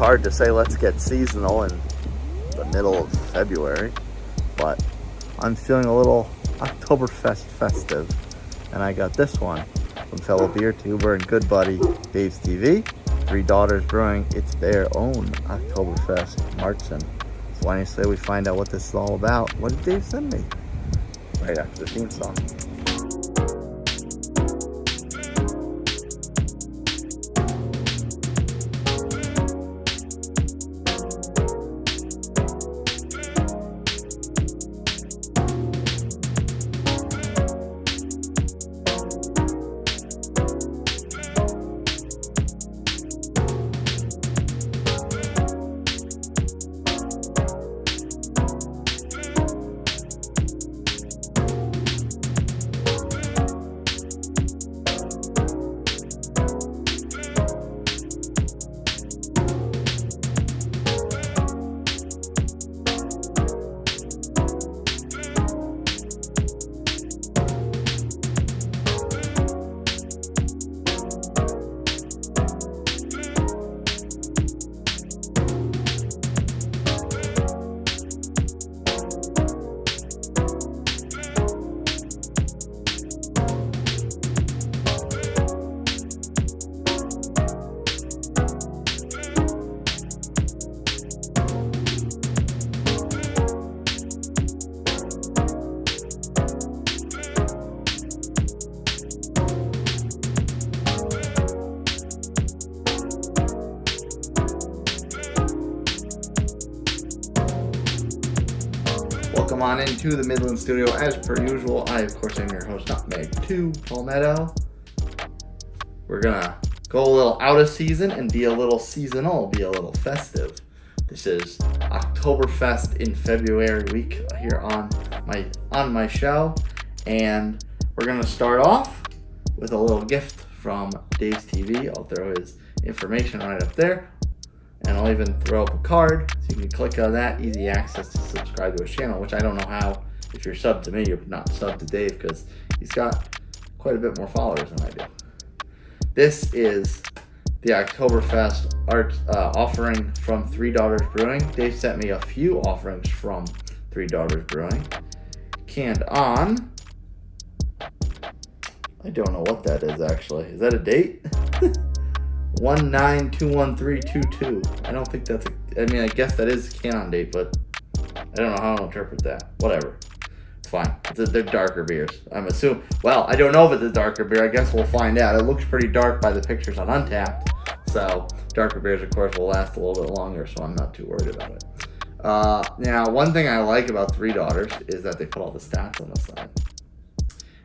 hard to say let's get seasonal in the middle of February, but I'm feeling a little Oktoberfest festive, and I got this one from fellow beer tuber and good buddy Dave's TV. Three Daughters Brewing, it's their own Oktoberfest Märzen. So why don't you say we find out what this is all about? What did Dave send me? Right after the theme song. Welcome on into the Midland Studio as per usual. I, of course, am your host, Nutmeg 2 Palmetto. We're gonna go a little out of season and be a little seasonal, be a little festive. This is Oktoberfest in February week here on my show, and we're gonna start off with a little gift from Dave's TV. I'll throw his information right up there. And I'll even throw up a card, so you can click on that, easy access to subscribe to his channel, which I don't know how, if you're subbed to me, you're not subbed to Dave, because he's got quite a bit more followers than I do. This is the Oktoberfest art offering from Three Daughters Brewing. Dave sent me a few offerings from Three Daughters Brewing. Canned on, I don't know what that is actually. Is that a date? 19-21322. I don't think that's I guess that is a canon date, but I don't know how to interpret that. Whatever. It's fine. They're darker beers. I'm assuming. Well, I don't know if it's a darker beer. I guess we'll find out. It looks pretty dark by the pictures on Untapped. So, darker beers, of course, will last a little bit longer, so I'm not too worried about it. Now, one thing I like about Three Daughters is that they put all the stats on the side.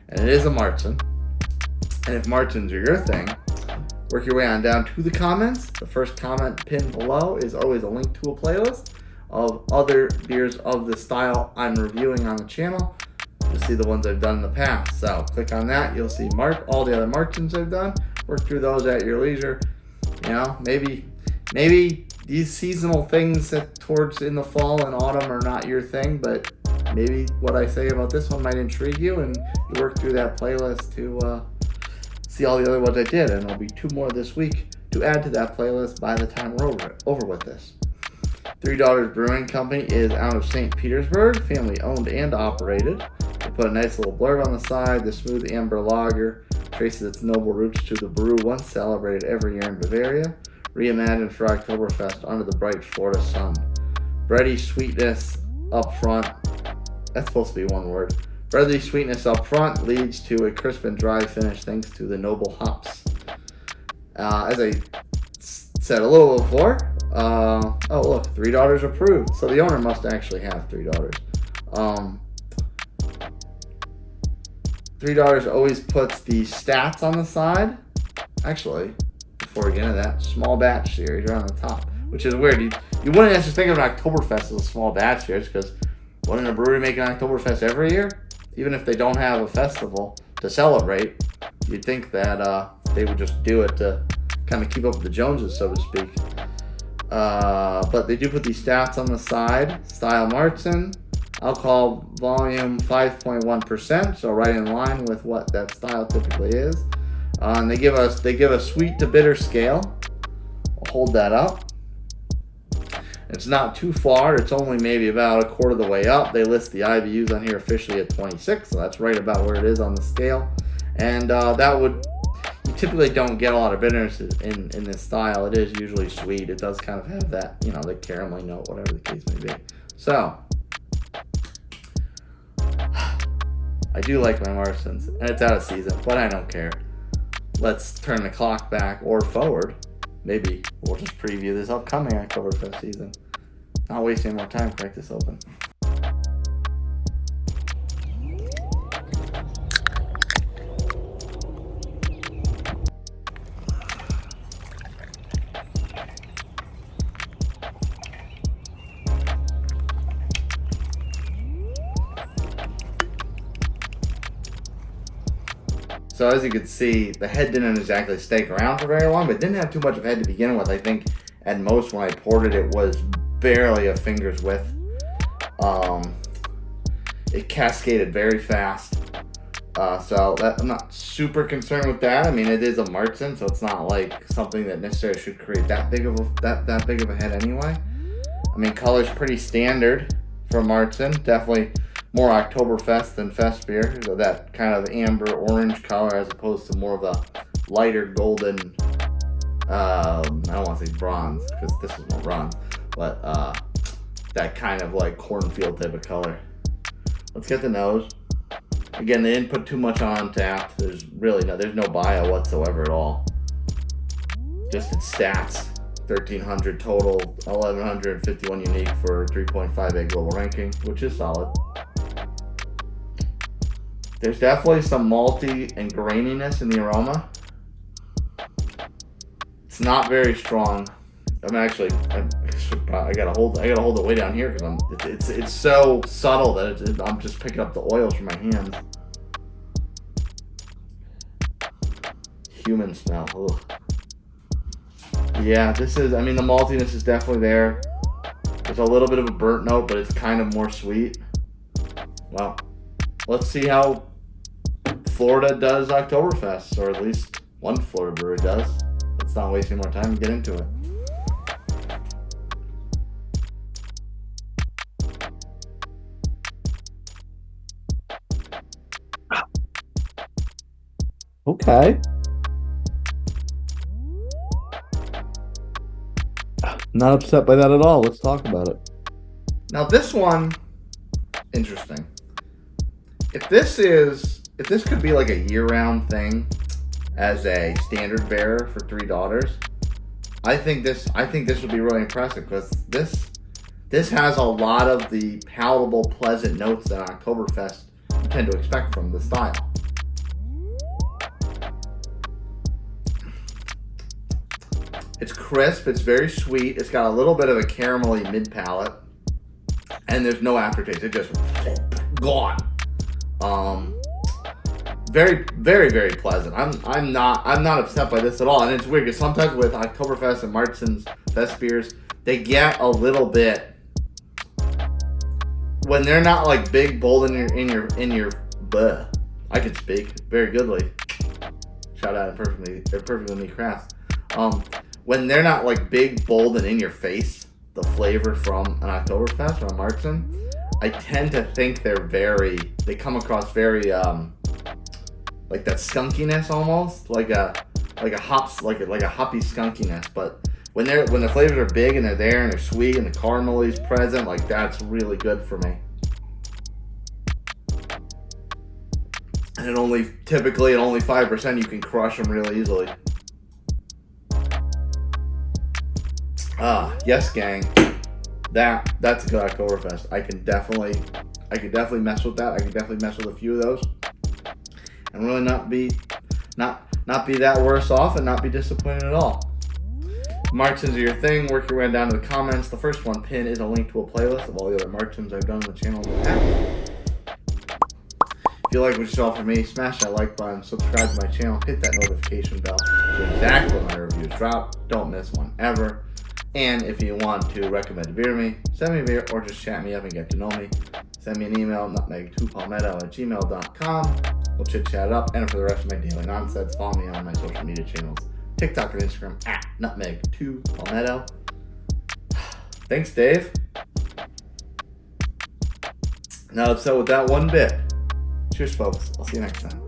And it is a Märzen. And if Märzen's are your thing, work your way on down to the comments. The first comment pinned below is always a link to a playlist of other beers of the style I'm reviewing on the channel. You'll see the ones I've done in the past. So click on that. You'll see all the other Märzens I've done. Work through those at your leisure. You know, maybe these seasonal things towards in the fall and autumn are not your thing, but maybe what I say about this one might intrigue you, and you work through that playlist to see all the other ones I did, and there'll be 2 more this week to add to that playlist by the time we're over with this. Three Daughters Brewing Company is out of Saint Petersburg, family owned and operated. They put a nice little blurb on the side. The smooth amber lager traces its noble roots to the brew once celebrated every year in Bavaria, reimagined for Oktoberfest under the bright Florida sun. Bready sweetness up front. That's supposed to be one word. Bready sweetness up front leads to a crisp and dry finish thanks to the noble hops. As I said a little before, oh look, Three Daughters approved. So the owner must actually have Three Daughters. Three Daughters always puts the stats on the side. Actually, before we get into that, small batch series are on the top, which is weird. You wouldn't actually think of an Oktoberfest as a small batch series, because wouldn't a brewery make an Oktoberfest every year? Even if they don't have a festival to celebrate, you'd think that they would just do it to kind of keep up with the Joneses, so to speak. But they do put these stats on the side. Style Märzen, alcohol volume 5.1%, so right in line with what that style typically is. And they give a sweet to bitter scale. I'll hold that up. It's not too far. It's only maybe about a quarter of the way up. They list the IBUs on here officially at 26, so that's right about where it is on the scale. And you typically don't get a lot of bitterness in this style. It is usually sweet. It does kind of have that, the caramelly note, whatever the case may be. So, I do like my Märzen's, and it's out of season, but I don't care. Let's turn the clock back or forward. Maybe we'll just preview this upcoming Oktoberfest season. Not wasting more time, crack this open. So as you can see, the head didn't exactly stay around for very long, but it didn't have too much of a head to begin with. I think at most when I poured it, it was barely a finger's width. It cascaded very fast. So I'm not super concerned with that. I mean, it is a Märzen, so it's not like something that necessarily should create that big of a head anyway. I mean, color's pretty standard for Märzen. Definitely more Oktoberfest than Fest beer. So that kind of amber orange color as opposed to more of a lighter golden, I don't want to say bronze because this is more bronze, but that kind of like cornfield type of color. Let's get the nose. Again, they didn't put too much on tap. There's no bio whatsoever at all. Just its stats. 1,300 total, 1,151 unique for 3.58 global ranking, which is solid. There's definitely some malty and graininess in the aroma. It's not very strong. I gotta hold it way down here because it's so subtle that I'm just picking up the oils from my hands. Human smell. Ugh. Yeah, the maltiness is definitely there. There's a little bit of a burnt note, but it's kind of more sweet. Well, let's see how Florida does Oktoberfest, or at least one Florida brewery does. Let's not waste any more time and get into it. Okay. Not upset by that at all. Let's talk about it. Now this one, interesting. If this could be like a year-round thing as a standard bearer for Three Daughters, I think this would be really impressive because this has a lot of the palatable, pleasant notes that Oktoberfest you tend to expect from the style. It's crisp, it's very sweet, it's got a little bit of a caramelly mid-palate, and there's no aftertaste, it's just gone. Very, very, very pleasant. I'm not upset by this at all, and it's weird because sometimes with Oktoberfest and Märzen's Fest beers, they get a little bit when they're not like big, bold in your bleh. I can speak very goodly. Shout out perfectly me crafts. When they're not like big, bold, and in your face, the flavor from an Oktoberfest or a Märzen, I tend to think they come across very like that skunkiness almost, like a hoppy skunkiness. But when the flavors are big and they're there and they're sweet and the caramel is present, like that's really good for me. And typically at only 5%, you can crush them real easily. Yes, gang. That's a good Oktoberfest. I could definitely mess with that. I could definitely mess with a few of those, and really not be that worse off and not be disappointed at all. Märzen's are your thing. Work your way down to the comments. The first one pinned is a link to a playlist of all the other Märzen's I've done on the channel in the past. If you like what you saw from me, smash that like button, subscribe to my channel, hit that notification bell so exactly when my reviews drop. Don't miss one ever. And if you want to recommend a beer to me, send me a beer or just chat me up and get to know me. Send me an email, nutmeg2palmetto@gmail.com. We'll chit-chat it up. And for the rest of my daily nonsense, follow me on my social media channels, TikTok and Instagram @nutmeg2palmetto. Thanks, Dave. Now, so with that one bit, cheers, folks. I'll see you next time.